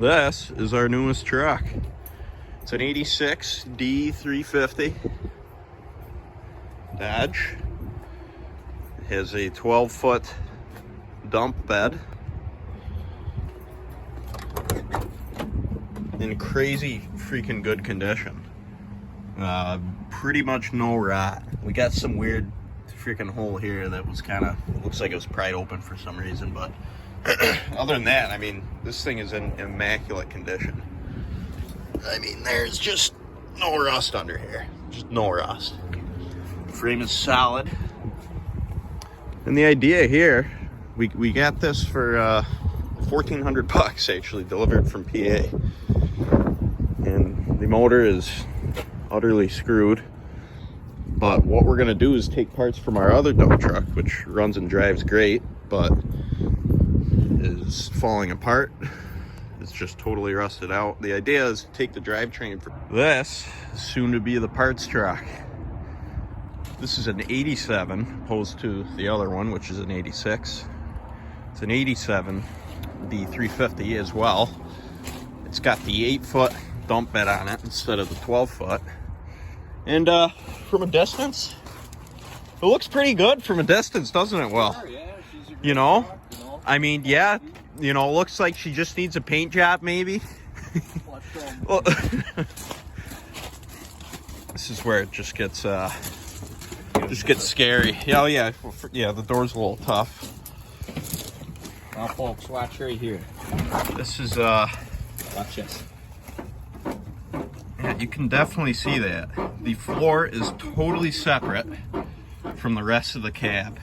This is our newest truck. It's an 86 D350 Dodge. It has a 12-foot dump bed. In crazy freaking good condition. Pretty much no rot. We got some weird freaking hole here that was kind of, looks like it was pried open for some reason, but other than that, I mean, this thing is in immaculate condition. I mean, there's just no rust under here. Just no rust. The frame is solid. And the idea here, we got this for $1,400 actually, delivered from PA. And the motor is utterly screwed. But what we're gonna do is take parts from our other dump truck, which runs and drives great, but is falling apart. It's just totally rusted out. The idea is to take the drivetrain for this, soon to be the parts truck. This is an 87, opposed to the other one, which is an 86. It's an 87 D350 as well. It's got the 8-foot dump bed on it instead of the 12-foot. And from a distance, it looks pretty good from a distance, doesn't it? Well, you know, I mean, yeah, you know, looks like she just needs a paint job, maybe. Well, this is where it just gets scary. Yeah, oh yeah, yeah. The door's a little tough. Now, folks, watch right here. This is Watch this. Yeah, you can definitely see that. The floor is totally separate from the rest of the cab.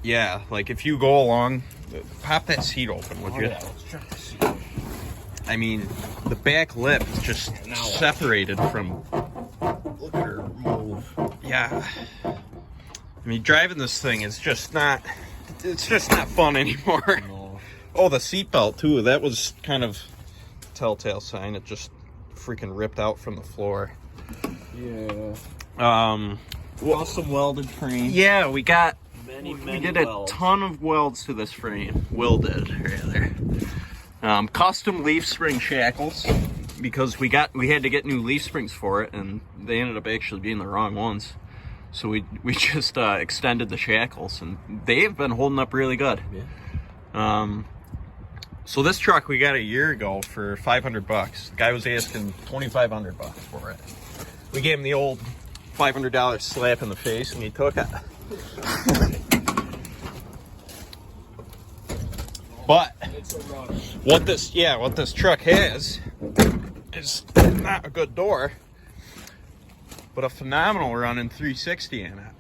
Yeah, like if you go along, pop that seat open, would you? Yeah, let's check the seat. I mean, the back lip is just separated from. Look at her move. Yeah. I mean, driving this thing is just not. It's just not fun anymore. No. Oh, the seatbelt too. That was kind of a telltale sign. It just freaking ripped out from the floor. Yeah. Custom welded frame. Yeah, we got. Many We did a welds. ton of welds to this frame. Will did, rather. Custom leaf spring shackles, because we had to get new leaf springs for it, and they ended up actually being the wrong ones. So we just extended the shackles, and they've been holding up really good. Yeah. So this truck we got a year ago for $500. The guy was asking $2,500 for it. We gave him the old $500 slap in the face, and he took it. But what this truck has is not a good door, but a phenomenal running 360 in it.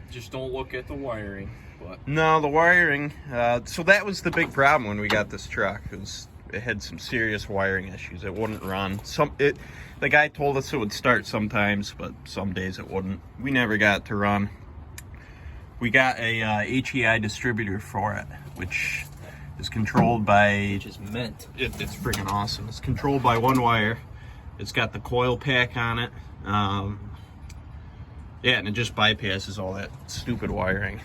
Just don't look at the wiring. But No, the wiring. So that was the big problem when we got this truck. It had some serious wiring issues. It wouldn't run. The guy told us it would start sometimes, but some days it wouldn't. We never got it to run. We got a HEI distributor for it, which is controlled by. which is mint. It's freaking awesome. It's controlled by one wire. It's got the coil pack on it. Yeah, and it just bypasses all that stupid wiring.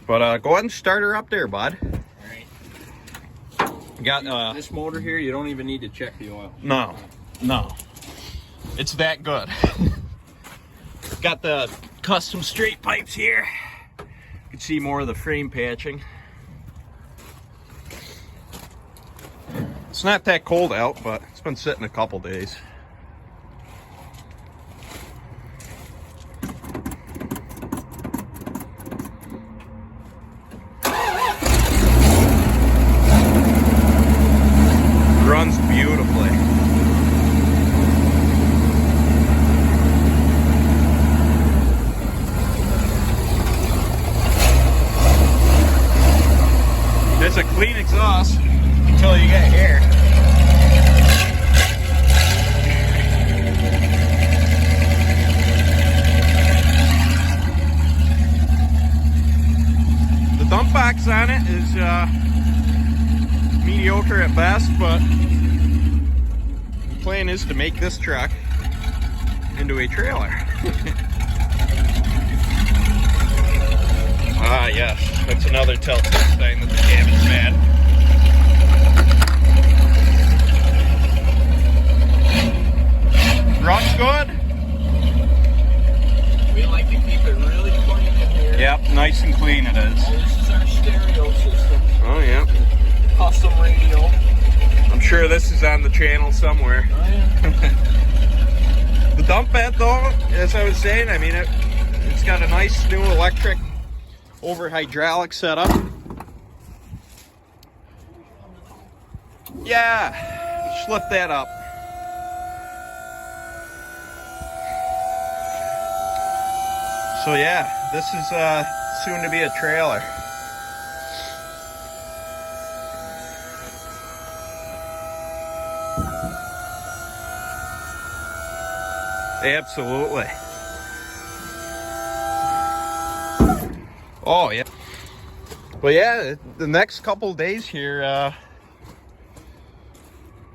But go ahead and start her up there, bud. All right. Got This motor here, you don't even need to check the oil. no. It's that good. Got the custom straight pipes here. You can see more of the frame patching. It's not that cold out, but it's been sitting a couple days. Runs beautifully. It's a clean exhaust until you get here. The dump box on it is mediocre at best, but the plan is to make this truck into a trailer. Ah, yes. That's another telltale sign that the cab is bad. Rut's good? We like to keep it really clean in here. Yep, nice and clean it is. Oh, this is our stereo system. Oh, yeah. Custom radio. I'm sure this is on the channel somewhere. Oh, yeah. The dump bed, though, as I was saying, I mean, it's got a nice new electric over hydraulic setup. Yeah, just lift that up. So yeah, this is soon to be a trailer. Absolutely. Oh yeah. But yeah, the next couple days here,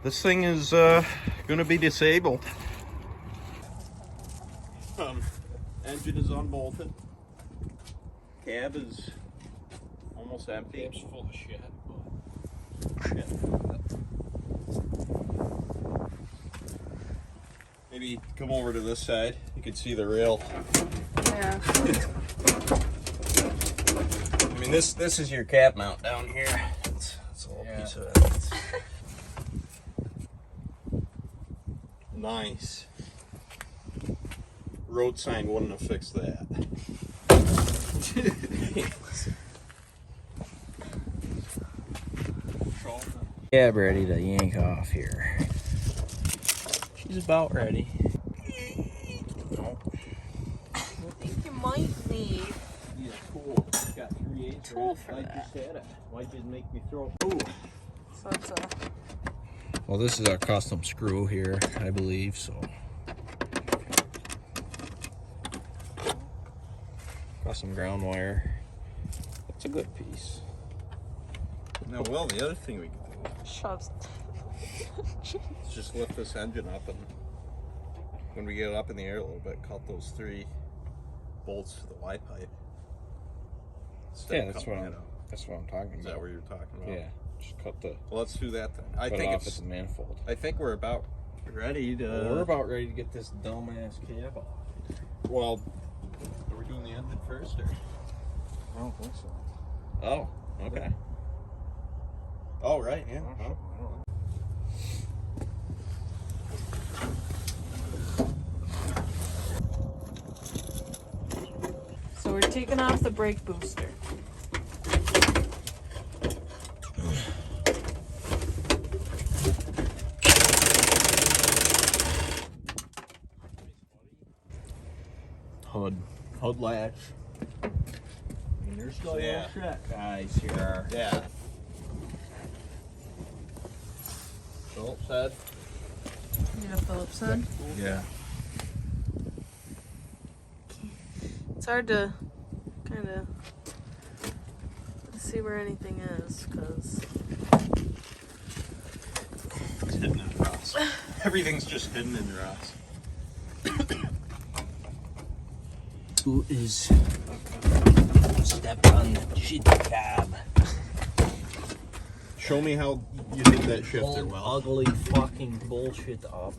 this thing is gonna be disabled. Engine is unbolted. Cab is almost empty. Cab's full of shit. Shit. Maybe come over to this side. You can see the rail. Yeah. I mean, this is your cab mount down here. It's a little piece of it. Nice. Road sign wouldn't have fixed that. Cab ready to yank off here. She's about ready. I think you might need Yeah, cool. Got 3/8 tool for like that. you said. Might just make me throw. Ooh. So it's a Well, this is our custom screw here, I believe, so. Custom ground wire. It's a good piece. Now, well, the other thing we can do shoves. is just lift this engine up, and when we get it up in the air a little bit, cut those 3 bolts to the Y pipe. Instead Yeah, of that's cutting what that out. That's what I'm talking Is about. that what you're talking about? Yeah, just cut the Well, let's do that then. I cut think off it's. at the manifold. I think we're about ready to. Well, we're about ready to get this dumbass cab off. Well, are we doing the engine first, or? I don't think so. Oh, okay. Oh, right, yeah. Oh. So we're taking off the brake booster. Hood latch. And there's still Yeah. shit, guys. Here. Yeah. Phillips head. Need a Phillips head. Yeah. It's hard to kind of see where anything is because It's hidden in rust. Everything's just hidden in rust. Who is stepped on the shit cab? Show me how you did that shifter Old well. ugly fucking bullshit up.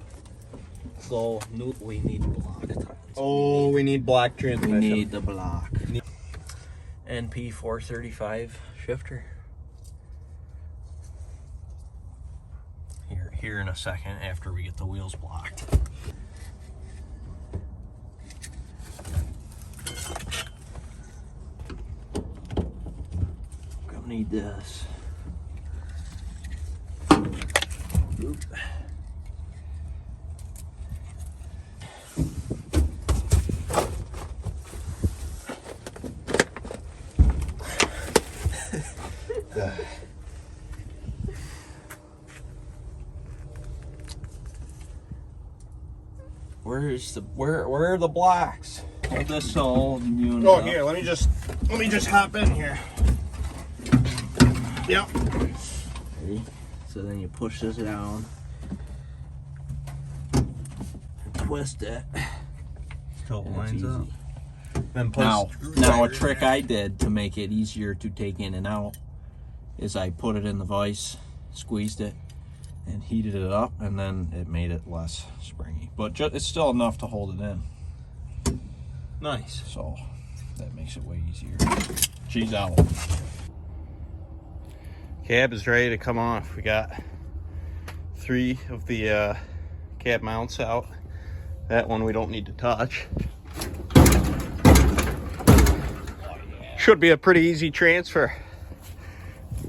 So we need block tires. Oh, we need black We transmission. need the block. NP 435 shifter. Here in a second after we get the wheels blocked. Gonna need this. Oop. Where are the blocks? Hold this so you Oh, here, let me just hop in here. Yep. Ready? So then you push this down and twist it. Couple And it's easy. Then put Now, screwdriver now a in trick there. I did to make it easier to take in and out is I put it in the vise, squeezed it, and heated it up, and then it made it less springy. But it's still enough to hold it in, Nice. so that makes it way easier. She's out. Cab is ready to come off. We got 3 of the cab mounts out. That one we don't need to touch. Should be a pretty easy transfer.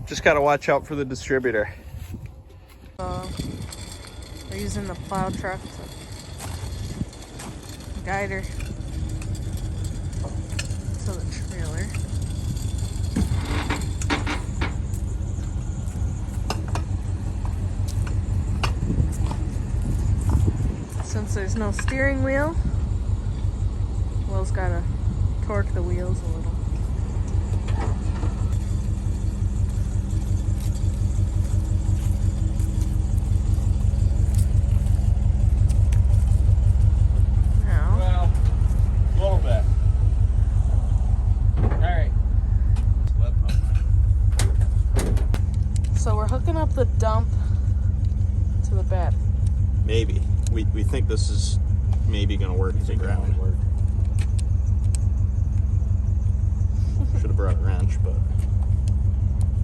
Just gotta watch out for the distributor. We're using the plow truck to guide her to the trailer. Since there's no steering wheel, Will's gotta torque the wheels a little. Now, Well, a little bit. Alright. so we're hooking up the dump to the bed. Maybe. We think this is maybe gonna work as a ground. Should have brought a wrench, but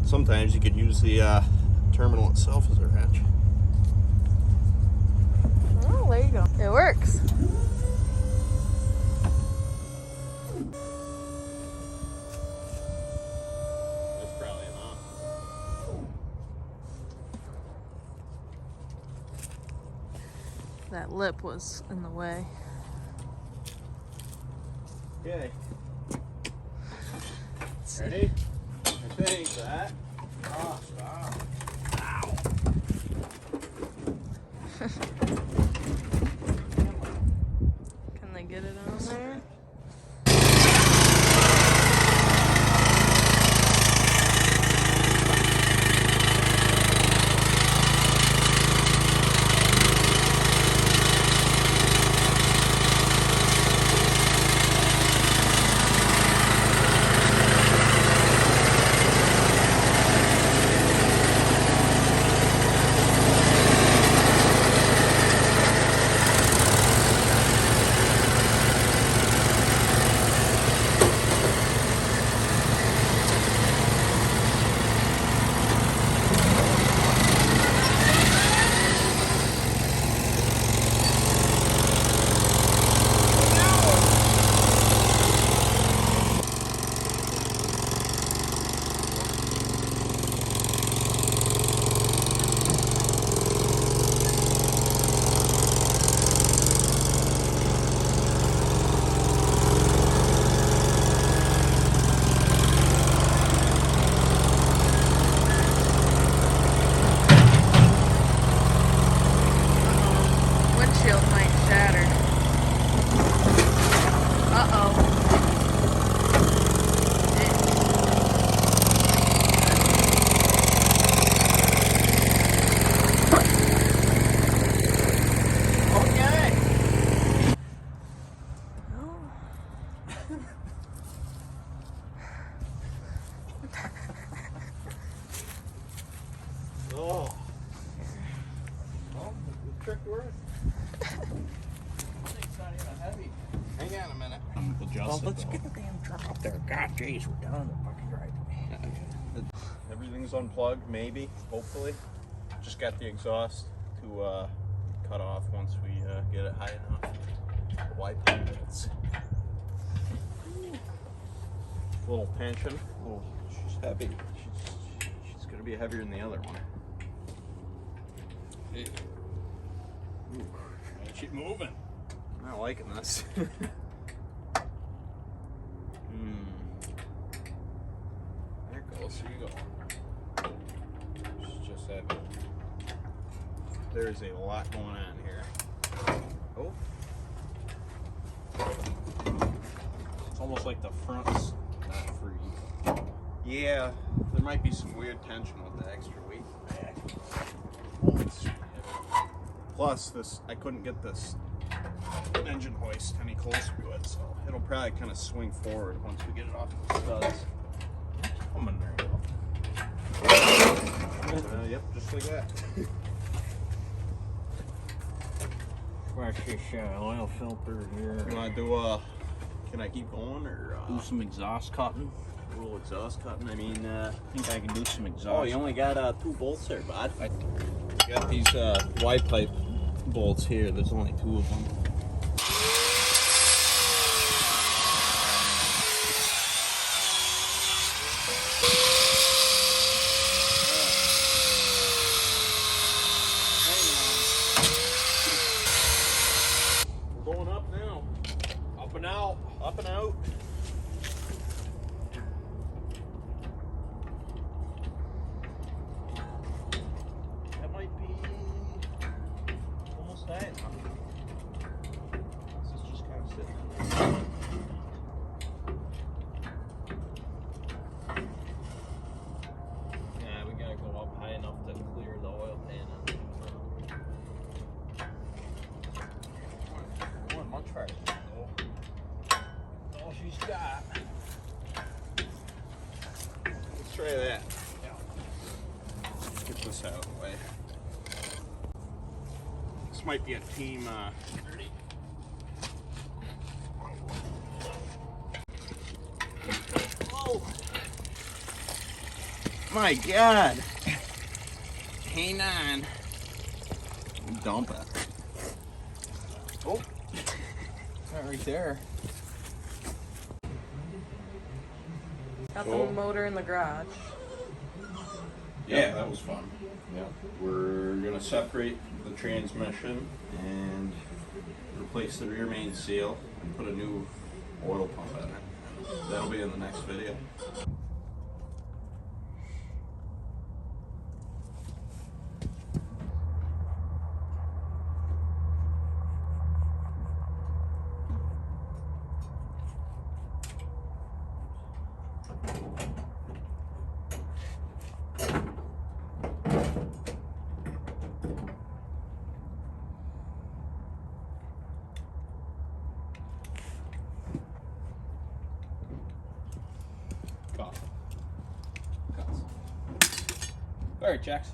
sometimes you could use the terminal itself as a wrench. Oh, there you go. It works. That's probably enough. That lip was in the way. Okay. Let's see. Ready? I think that. Oh, stop. Can they get it on there? Windshield might shatter. Uh-oh. Oh. Well, the trick worked. It's not even heavy. Hang on a minute. Well, let's get the damn truck up there. God, jeez, we're down the fucking driveway. Everything's unplugged, maybe, hopefully. Just got the exhaust to cut off once we get it high enough. Wipe it. Little tension. Oh, she's heavy. She's gonna be heavier than the other one. Ooh, Keep moving. I'm not liking this. There it goes. Here you go. She's just heavy. There's a lot going on here. Oh. It's almost like the front's not free. Yeah, there might be some weird tension with the extra weight in the back. Plus, I couldn't get this engine hoist any closer to it, so it'll probably kind of swing forward once we get it off the studs. I'm in there. Yep, just like that. Crash this oil filter here. You want to do can I keep going or Do some exhaust cutting. a little exhaust cutting? I mean, I think I can do some exhaust. oh, you only got 2 bolts there, bud. You got these wide pipe bolts here. There's only 2 of them. We're going up now. Up and out. Up and out. That might be almost that. This is just kind of sitting. Yeah, we gotta go up high enough to clear the oil pan. Going much farther. All she's got. Let's try that. Get this out of the way. This might be a team. Oh my God! Hang on. Dump it. Oh, Right there. Got Cool. the motor in the garage. yeah, that was fun. Yeah, we're gonna separate the transmission and replace the rear main seal and put a new oil pump in it. That'll be in the next video. All right, Jax.